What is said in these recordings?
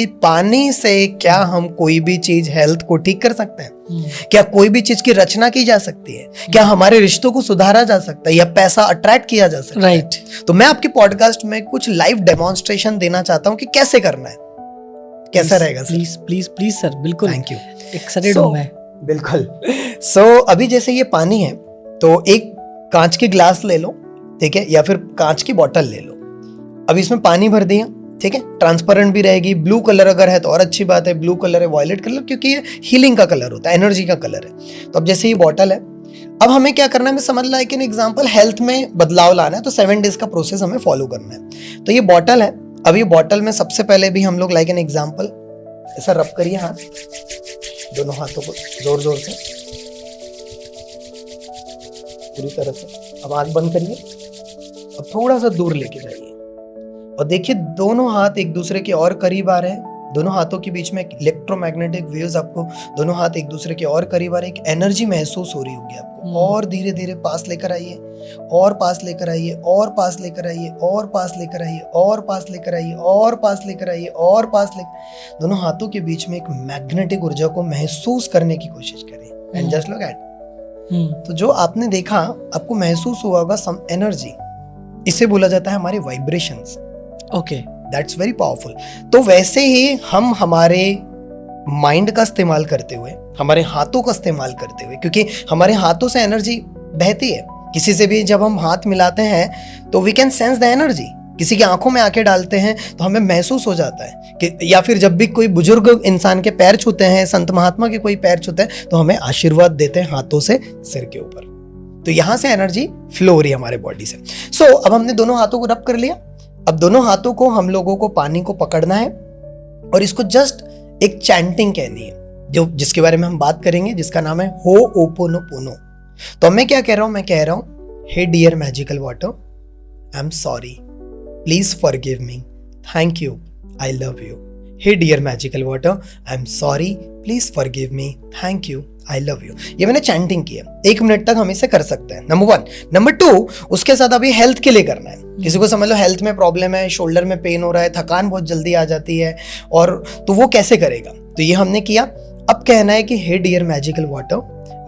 कि पानी से क्या हम कोई भी चीज हेल्थ को ठीक कर सकते हैं? क्या कोई भी चीज की रचना की जा सकती है? क्या हमारे रिश्तों को सुधारा जा सकता है या पैसा अट्रैक्ट किया जा सकता है? राइट। तो मैं आपके पॉडकास्ट में कुछ लाइव डेमोन्स्ट्रेशन देना चाहता हूँ कि कैसे करना है। कैसा रहेगा sir? Please please please sir, बिल्कुल। Thank you. एक्साइटेड हूं मैं। बिल्कुल। अभी जैसे ये पानी है तो एक कांच की ग्लास ले लो, ठीक है, या फिर कांच की बोतल ले लो। अब इसमें पानी भर दिया, ठीक है, ट्रांसपेरेंट भी रहेगी। ब्लू कलर अगर है तो और अच्छी बात है, ब्लू कलर है, वॉयलेट कलर, क्योंकि ये हीलिंग का कलर होता है, एनर्जी का कलर है। तो अब जैसे ये बॉटल है, अब हमें क्या करना है, मैं समझ लाइक एन एग्जांपल हेल्थ में बदलाव लाना है तो 7 डेज का प्रोसेस हमें फॉलो करना है। तो ये बॉटल है, अब ये बॉटल में सबसे पहले भी हम लोग लाइक एन एग्जांपल ऐसा रब करिए हाथ, दोनों हाथों को जोर जोर से पूरी तरह से। अब आंख बंद करिए, अब थोड़ा सा दूर लेके जाइए और देखिए दोनों हाथ एक दूसरे के और करीब आ रहे हैं। दोनों हाथों के बीच में इलेक्ट्रोमैग्नेटिक वेव्स, आपको दोनों हाथ एक दूसरे के और करीब आ रहे हैं। एक एनर्जी महसूस हो रही होगी आपको। और धीरे धीरे पास लेकर आइए, और पास लेकर आइए, और पास लेकर आइए, और पास लेकर आइए, और पास लेकर आइए, और पास लेकर आइए, और पास लेकर। दोनों हाथों के बीच में एक मैग्नेटिक ऊर्जा को महसूस करने की कोशिश करें। एंड जस्ट लुक एट, तो जो आपने देखा, आपको महसूस हुआ होगा सम एनर्जी। इसे बोला जाता है हमारे vibrations. Okay, that's very powerful. तो वैसे ही हम हमारे माइंड का इस्तेमाल करते हुए, हमारे हाथों का इस्तेमाल करते हुए, क्योंकि हमारे हाथों से एनर्जी बहती है, किसी से भी जब हम हाथ मिलाते हैं तो we can sense the energy. किसी की आंखों में आके डालते हैं तो हमें महसूस हो जाता है कि, या फिर जब भी कोई बुजुर्ग इंसान के पैर छूते हैं, संत महात्मा के कोई पैर छूते हैं तो हमें आशीर्वाद देते हैं हाथों से सिर के ऊपर। तो यहां से एनर्जी फ्लो हो रही है हमारे बॉडी से। अब हमने दोनों हाथों को रब कर लिया। अब दोनों हाथों को हम लोगों को पानी को पकड़ना है और इसको जस्ट एक चैंटिंग कहनी है, जो जिसके बारे में हम बात करेंगे, जिसका नाम है हो ओपोनोपोनो। तो मैं क्या कह रहा हूं, मैं कह रहा हूं, hey dear magical water, I am sorry, please forgive me, thank you, I love you. Hey dear magical water, I am sorry, please forgive me, thank you, I love you. ये मैंने चैंटिंग किया। 1 minute तक हम इसे कर सकते हैं, number 1। Number 2, उसके साथ अभी हेल्थ के लिए करना है। किसी को समझ लो हेल्थ में प्रॉब्लम है, शोल्डर में पेन हो रहा है, थकान बहुत जल्दी आ जाती है, और तो वो कैसे करेगा? तो ये हमने किया। अब कहना है कि हे डियर मैजिकल वाटर,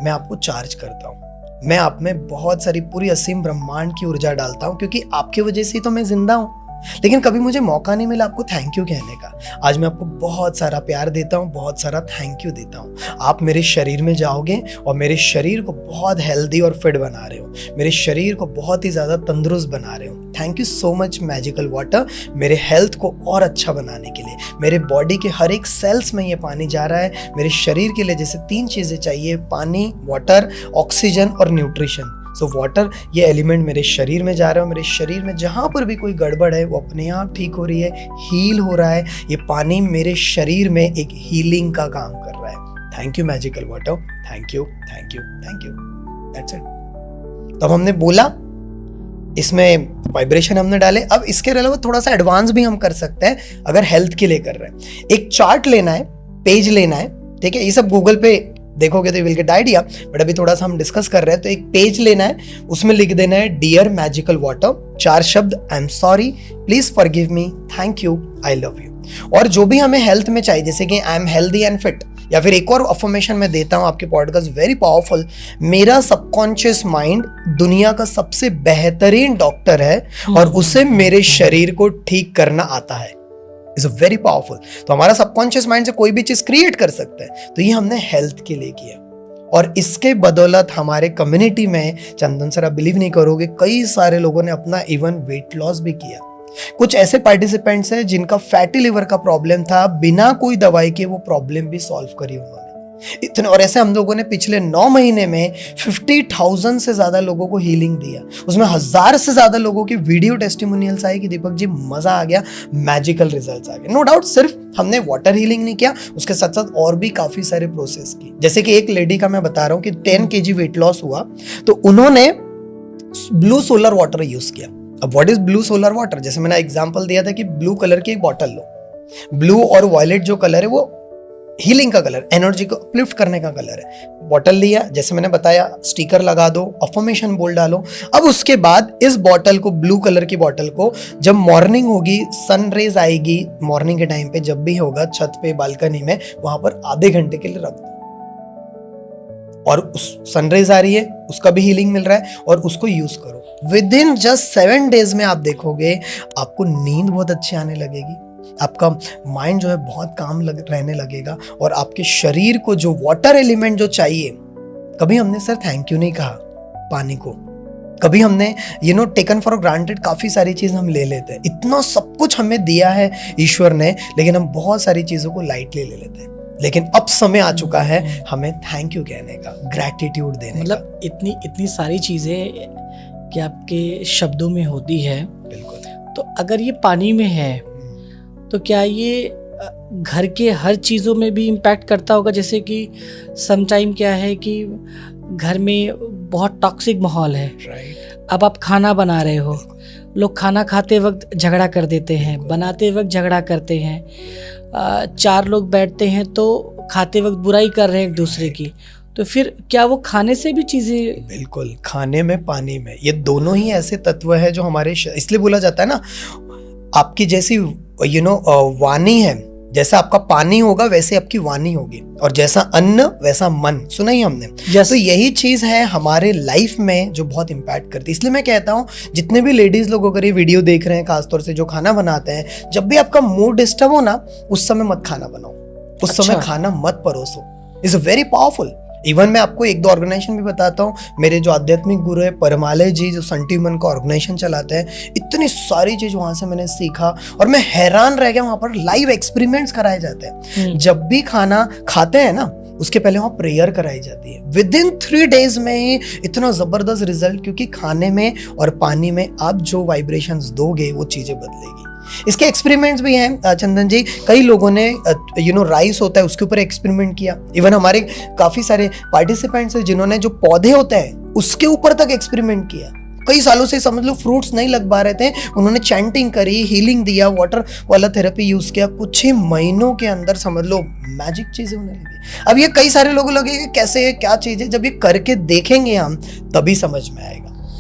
मैं आपको चार्ज करता हूँ, मैं आप में बहुत सारी पूरी असीम ब्रह्मांड की ऊर्जा डालता हूँ, क्योंकि आपकी वजह से ही तो मैं जिंदा हूँ। लेकिन कभी मुझे मौका नहीं मिला आपको थैंक यू कहने का। आज मैं आपको बहुत सारा प्यार देता हूँ, बहुत सारा थैंक यू देता हूँ। आप मेरे शरीर में जाओगे और मेरे शरीर को बहुत हेल्दी और फिट बना रहे हो, मेरे शरीर को बहुत ही ज़्यादा तंदुरुस्त बना रहे हो। Thank you so much magical water, मेरे हेल्थ को और अच्छा बनाने के लिए। मेरे बॉडी के हर एक सेल्स में ये पानी जा रहा है। मेरे शरीर के लिए जैसे 3 चीज़ें चाहिए, पानी, वाटर, ऑक्सीजन और न्यूट्रिशन। सो वाटर, ये एलिमेंट मेरे शरीर में जा रहा है, मेरे शरीर में जहाँ पर भी कोई गड़बड़ है वो अपने आप ठीक हो रही है, हील हो रहा है। ये पानी मेरे शरीर में एक हीलिंग का काम कर रहा है। Thank you magical water, thank you, thank you, thank you, that's it. तो हमने बोला, इसमें वाइब्रेशन हमने डाले। अब इसके अलावा थोड़ा सा एडवांस भी हम कर सकते हैं अगर हेल्थ के लिए कर रहे हैं। एक चार्ट लेना है, पेज लेना है, ठीक है, ये सब गूगल पे देखोगे तो विल गेट आइडिया, बट अभी थोड़ा सा हम डिस्कस कर रहे हैं। तो एक पेज लेना है, उसमें लिख देना है डियर मैजिकल वाटर, 4 शब्द, आई am sorry, please forgive me, thank you, I love you. और जो भी हमें हेल्थ में चाहिए, जैसे कि I am healthy and fit, या फिर एक और अफर्मेशन मैं देता हूं आपके पॉडकास्ट, वेरी पावरफुल, मेरा सबकॉन्शियस माइंड दुनिया का सबसे बेहतरीन डॉक्टर है और उसे मेरे शरीर को ठीक करना आता है। Is very powerful. तो हमारा सबकॉन्शियस माइंड से कोई भी चीज क्रिएट कर सकता है। तो ये हमने हेल्थ के लिए किया, और इसके बदौलत हमारे कम्युनिटी में, चंदन सर आप बिलीव नहीं करोगे, कई सारे लोगों ने अपना इवन वेट लॉस भी किया। कुछ ऐसे पार्टिसिपेंट्स हैं जिनका फैटी लिवर का प्रॉब्लम था, बिना कोई दवाई के वो प्रॉब्लम भी सॉल्व करी उन्होंने इतने। और ऐसे हम लोगों ने पिछले 9 महीने में 50,000 से ज्यादा लोगों को हीलिंग दिया। उसमें 1000 से ज्यादा लोगों की वीडियो टेस्टिमोनियल्स आए कि दीपक जी मजा आ गया, मैजिकल रिजल्ट्स आ गए। नो डाउट सिर्फ हमने वाटर हीलिंग नहीं किया, उसके साथ साथ और भी काफी सारे प्रोसेस की। जैसे कि एक लेडी का मैं बता रहा हूँ कि 10 kg वेट लॉस हुआ, तो उन्होंने ब्लू सोलर वाटर यूज किया। अब what is blue solar water? जैसे मैंने एग्जांपल दिया था कि ब्लू कलर की एक बॉटल लो, ब्लू और वायलेट जो कलर है वो हीलिंग का कलर, एनर्जी को अपलिफ्ट करने का कलर है। बॉटल लिया, जैसे मैंने बताया, स्टिकर लगा दो, अफर्मेशन बोल डालो। अब उसके बाद इस बॉटल को, ब्लू कलर की बॉटल को, जब मॉर्निंग होगी, सनरेज आएगी मॉर्निंग के टाइम पे, जब भी होगा छत पे, बालकनी में, वहां पर आधे घंटे के लिए रख दो। और उस सनरेज आ रही है, उसका भी हीलिंग मिल रहा है, और उसको यूज करो। विद इन जस्ट 7 डेज में आप देखोगे आपको नींद बहुत अच्छी आने लगेगी, आपका माइंड जो है बहुत काम रहने लगेगा, और आपके शरीर को जो वाटर एलिमेंट जो चाहिए, कभी हमने सर थैंक यू नहीं कहा पानी को, कभी हमने टेकन फॉर ग्रांटेड काफी सारी चीज हम ले लेते हैं। इतना सब कुछ हमें दिया है ईश्वर ने, लेकिन हम बहुत सारी चीजों को लाइटली ले लेते हैं। लेकिन अब समय आ चुका है हमें थैंक यू कहने का, ग्रैटिट्यूड देने का। मतलब इतनी सारी चीजें कि आपके शब्दों में होती है। बिल्कुल। तो अगर ये पानी में है तो क्या ये घर के हर चीज़ों में भी इम्पैक्ट करता होगा? जैसे कि समटाइम क्या है कि घर में बहुत टॉक्सिक माहौल है, राइट। अब आप खाना बना रहे हो, लोग खाना खाते वक्त झगड़ा कर देते हैं, बनाते वक्त झगड़ा करते हैं, 4 लोग बैठते हैं तो खाते वक्त बुराई कर रहे हैं एक दूसरे की, तो फिर क्या वो खाने से भी चीज़ें? बिल्कुल, खाने में, पानी में, ये दोनों ही ऐसे तत्व है जो हमारे इसलिए बोला जाता है ना, आपकी जैसी वाणी है, जैसा आपका पानी होगा वैसे आपकी वाणी होगी, और जैसा अन्न वैसा मन, सुना ही हमने। yes. तो यही चीज है हमारे लाइफ में जो बहुत इम्पैक्ट करती है। इसलिए मैं कहता हूँ जितने भी लेडीज लोग अगर ये वीडियो देख रहे हैं, खासतौर से जो खाना बनाते हैं, जब भी आपका मूड डिस्टर्ब हो ना, उस समय मत खाना बनाओ, उस समय खाना मत परोसो। Is very powerful. इवन मैं आपको 1-2 ऑर्गेनाइजेशन भी बताता हूँ। मेरे जो आध्यात्मिक गुरु है परमालय जी, जो संटी मन का ऑर्गेनाइजेशन चलाते हैं, इतनी सारी चीज वहां से मैंने सीखा, और मैं हैरान रह गया। वहां पर लाइव एक्सपेरिमेंट्स कराए जाते हैं। जब भी खाना खाते हैं ना, उसके पहले वहां प्रेयर कराई जाती है। विद इन 3 डेज में ही इतना जबरदस्त रिजल्ट, क्योंकि खाने में और पानी में आप जो वाइब्रेशंस दोगे वो चीजें बदलेगी। इसके एक्सपेरिमेंट्स भी हैं चंदन जी। कई लोगों ने राइस होता है उसके ऊपर एक्सपेरिमेंट किया। इवन हमारे काफी सारे पार्टिसिपेंट्स हैं जिन्होंने जो पौधे होते हैं उसके ऊपर तक एक्सपेरिमेंट किया। कई सालों से समझ लो फ्रूट्स नहीं लग पा रहे थे, उन्होंने चैंटिंग करी, हीलिंग दिया, वाटर वाला थेरेपी यूज किया। कुछ ही महीनों के अंदर समझ लो मैजिक चीजें होने लगी। अब ये कई सारे लोगों लगे कैसे, क्या चीज है, जब ये करके देखेंगे हम तभी समझ में आएगा।